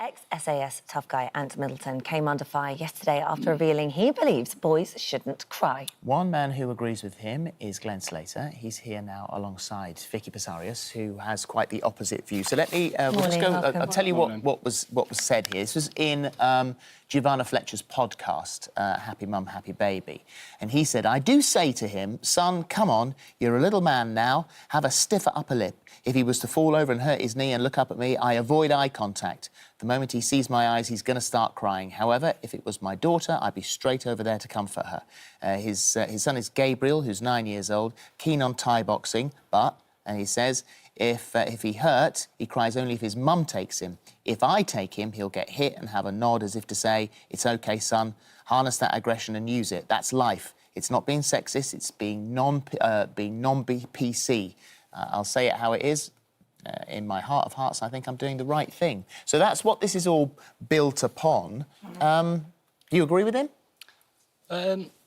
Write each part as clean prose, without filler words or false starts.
Ex-SAS tough guy Ant Middleton came under fire yesterday after revealing he believes boys shouldn't cry. One man who agrees with him is Glenn Slater. He's here now alongside Vicki Psarias, who has quite the opposite view. So let me we'll just go. I'll tell you what was said here. This was in Giovanna Fletcher's podcast, Happy Mum, Happy Baby. And he said, I do say to him, son, come on, you're a little man now, have a stiffer upper lip. If he was to fall over and hurt his knee and look up at me, I avoid eye contact. The moment he sees my eyes, he's going to start crying. However, if it was my daughter, I'd be straight over there to comfort her. His son is Gabriel, who's 9 years old, keen on Thai boxing, but, and he says, if he hurt, he cries only if his mum takes him. If I take him, he'll get hit and have a nod as if to say, it's OK, son, harness that aggression and use it. That's life. It's not being sexist, it's being non-PC. I'll say it how it is. In my heart of hearts, I think I'm doing the right thing. So that's what this is all built upon. Do you agree with him?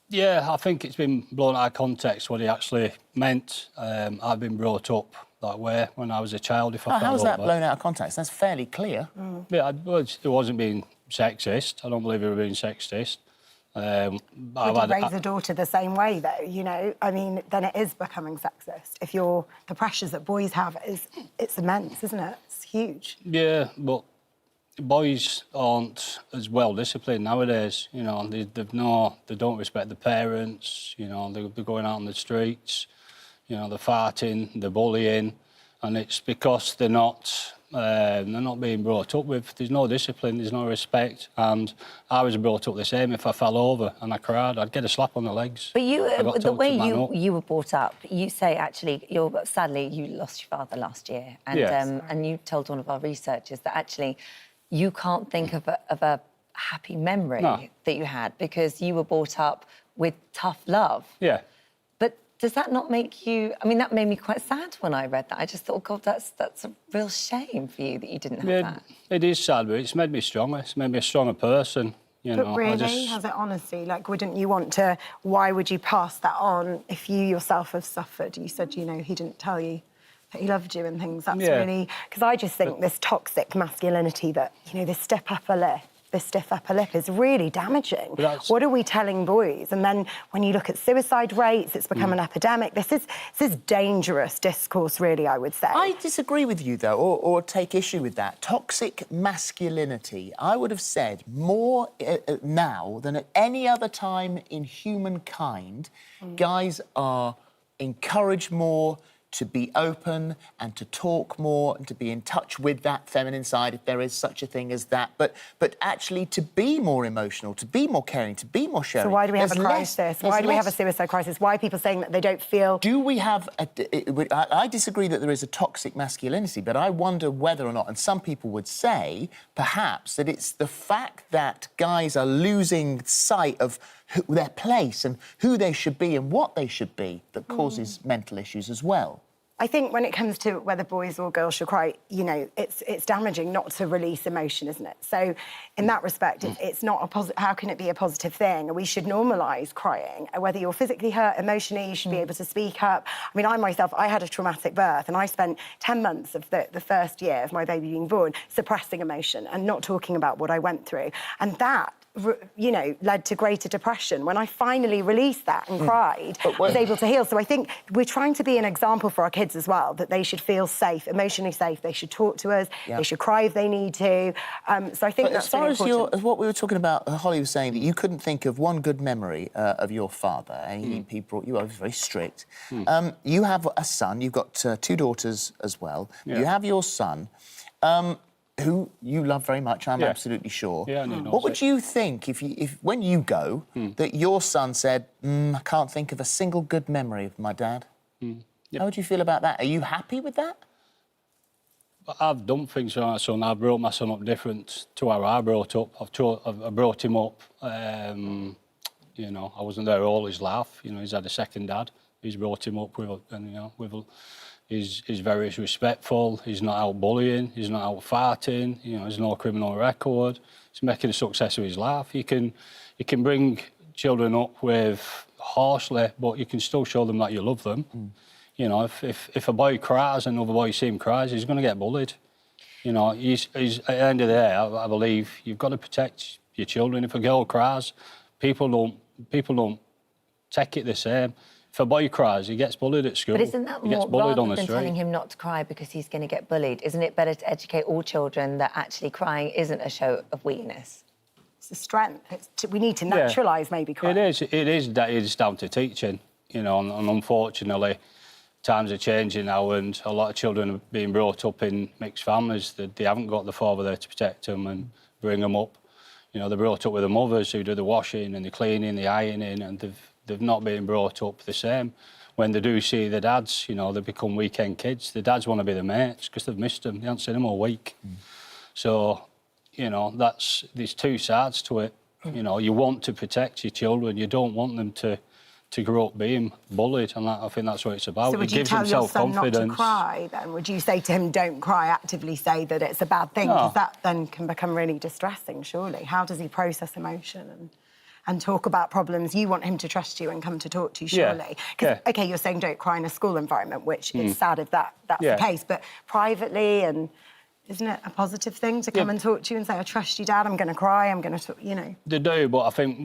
Yeah, I think it's been blown out of context what he actually meant. I've been brought up that way when I was a child. How's that blown out of context? That's fairly clear. Yeah, it wasn't being sexist. I don't believe it was being sexist. Would you raise a daughter the same way, though? You know, I mean, then it is becoming sexist. If the pressures that boys have, it's immense, isn't it? It's huge. Yeah, but boys aren't as well disciplined nowadays. You know, they don't respect the parents. You know, they're going out on the streets. You know, they're farting, they're bullying, and it's because they're not being brought up with. There's no discipline, there's no respect, and I was brought up the same. If I fell over and I cried, I'd get a slap on the legs. But you, the way you were brought up, you say actually, sadly you lost your father last year, and yes. And you told one of our researchers that actually you can't think of a happy memory that you had because you were brought up with tough love. Yeah. Does that not make you... I mean, that made me quite sad when I read that. I just thought, God, that's a real shame for you that you didn't have that. It is sad, but it's made me stronger. It's made me a stronger person, you know. But really, has it honestly? Like, wouldn't you want to... Why would you pass that on if you yourself have suffered? You said, you know, he didn't tell you that he loved you and things. That's really... Because I just think this toxic masculinity that, you know, this stiff upper lip is really damaging. What are we telling boys? And then when you look at suicide rates, it's become an epidemic. This is dangerous discourse, really, I would say. I disagree with you, though, or take issue with that. Toxic masculinity, I would have said, more now than at any other time in humankind, guys are encouraged more to be open and to talk more and to be in touch with that feminine side, if there is such a thing as that, but actually to be more emotional, to be more caring, to be more sharing. So why do we have a crisis? Why do we have a suicide crisis? Why are people saying that they don't feel... Do we have... I disagree that there is a toxic masculinity, but I wonder whether or not, and some people would say, perhaps, that it's the fact that guys are losing sight of their place and who they should be and what they should be that causes mental issues as well. I think when it comes to whether boys or girls should cry, you know, it's damaging not to release emotion, isn't it? So, in that respect, it's not a positive... How can it be a positive thing? We should normalise crying. Whether you're physically hurt, emotionally, you should be able to speak up. I mean, I had a traumatic birth, and I spent 10 months of the first year of my baby being born suppressing emotion and not talking about what I went through. And that, you know, led to greater depression. When I finally released that and cried, I was able to heal. So I think we're trying to be an example for our kids as well, that they should feel safe, emotionally safe. They should talk to us. They should cry if they need to. So I think that's really important. As what we were talking about, Holly was saying that you couldn't think of one good memory of your father, and he brought you up, very strict. You have a son. You've got 2 daughters as well. You have your son. Who you love very much, I'm absolutely sure. Yeah, what would you think if when you go, that your son said, I can't think of a single good memory of my dad? How would you feel about that? Are you happy with that? I've done things for my son. I brought my son up different to how I brought up. I brought him up, you know, I wasn't there all his life. You know, he's had a second dad. He's brought him up with, and, you know, he's very respectful, he's not out bullying, he's not out farting, you know, there's no criminal record. He's making a success of his life. You can bring children up with harshly, but you can still show them that you love them. You know, if a boy cries and another boy you see him cries, he's going to get bullied. You know, at the end of the day, I believe you've got to protect your children. If a girl cries, people don't take it the same. If a boy cries, he gets bullied at school. But isn't that more, rather than telling him not to cry because he's going to get bullied, isn't it better to educate all children that actually crying isn't a show of weakness? It's a strength. We need to naturalise maybe crying. It is down to teaching, you know, and unfortunately, times are changing now, and a lot of children are being brought up in mixed families that they haven't got the father there to protect them and bring them up. You know, they're brought up with the mothers who do the washing and the cleaning, the ironing, and they've not been brought up the same. When they do see the dads, you know, they become weekend kids. The dads want to be the mates because they've missed them. They haven't seen them all week. So, you know, there's two sides to it. You know, you want to protect your children. You don't want them to grow up being bullied, and I think that's what it's about. So would you tell your son not to cry then? Would you say to him, don't cry, actively say that it's a bad thing? Because that then can become really distressing, surely. How does he process emotion and talk about problems? You want him to trust you and come to talk to you, surely. Because, OK, you're saying don't cry in a school environment, which is sad if that's the case, but privately, and isn't it a positive thing to come and talk to you and say, I trust you, Dad, I'm going to cry, I'm going to, you know? They do, but I think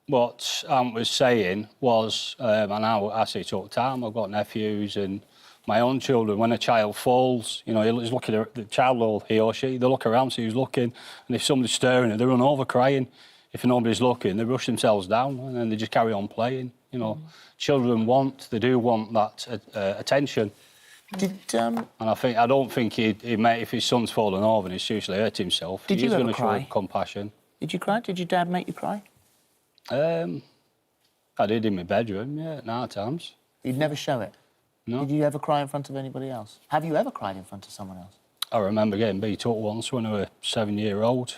what Aunt was saying was, and I actually talk to Aunt, I've got nephews and my own children, when a child falls, you know, he's looking at the child, he or she, they look around, see who's looking, and if somebody's staring at them, they run over crying. If nobody's looking, they rush themselves down and then they just carry on playing, you know. Children they do want that attention. And I don't think he'd make, if his son's fallen over and he's seriously hurt himself, he's going to show compassion. Did you cry? Did your dad make you cry? I did in my bedroom, at night times. You'd never show it? No. Did you ever cry in front of anybody else? Have you ever cried in front of someone else? I remember getting beat up once when I was 7-year-old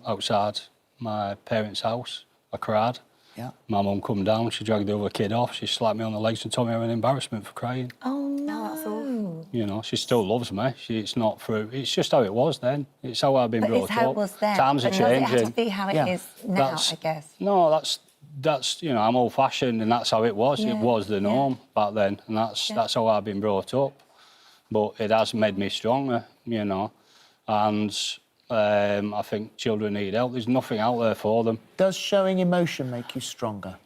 outside my parents' house. I cried. Yeah. My mum come down, she dragged the other kid off, she slapped me on the legs and told me I was an embarrassment for crying. Oh, no. That's awful. You know, she still loves me. It's just how it was then. It's how I've been brought up. It's how it was then. Times are changing. Does it have to be how it is now, I guess? No, that's you know, I'm old-fashioned and that's how it was. It was the norm back then, and that's how I've been brought up. But it has made me stronger, you know, and I think children need help. There's nothing out there for them. Does showing emotion make you stronger?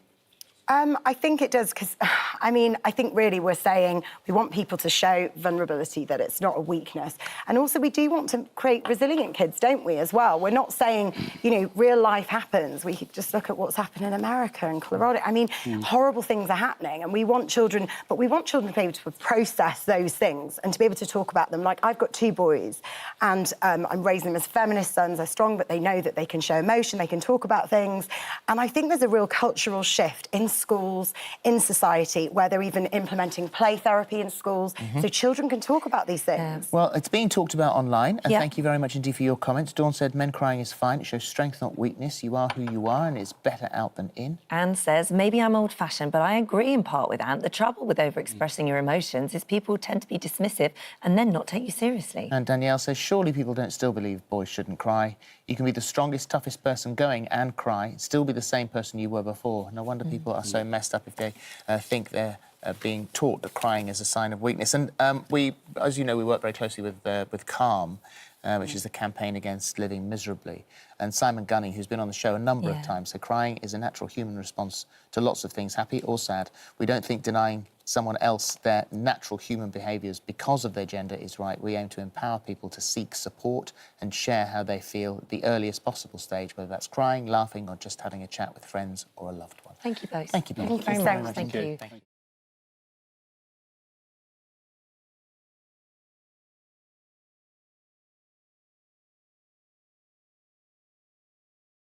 I think it does, because, I mean, I think really we're saying we want people to show vulnerability, that it's not a weakness. And also we do want to create resilient kids, don't we, as well? We're not saying, you know, real life happens. We could just look at what's happened in America and Colorado. I mean, horrible things are happening, and we want children, but we want children to be able to process those things and to be able to talk about them. Like, I've got 2 boys, and I'm raising them as feminist sons. They're strong, but they know that they can show emotion, they can talk about things. And I think there's a real cultural shift in schools, in society, where they're even implementing play therapy in schools, so children can talk about these things. Well, it's being talked about online, and thank you very much indeed for your comments. Dawn said, men crying is fine. It shows strength, not weakness. You are who you are, and it's better out than in. Anne says, maybe I'm old-fashioned, but I agree in part with Anne. The trouble with over-expressing your emotions is people tend to be dismissive and then not take you seriously. And Danielle says, surely people don't still believe boys shouldn't cry. You can be the strongest, toughest person going and cry, still be the same person you were before. No wonder people are so messed up if they think they're being taught that crying is a sign of weakness. And we, as you know, we work very closely with Calm, which is the campaign against living miserably. And Simon Gunning, who's been on the show a number of times, said crying is a natural human response to lots of things, happy or sad. We don't think denying someone else their natural human behaviours because of their gender is right. We aim to empower people to seek support and share how they feel at the earliest possible stage, whether that's crying, laughing, or just having a chat with friends or a loved one. Thank you both. Thank you both. Thank you very much. Thank you.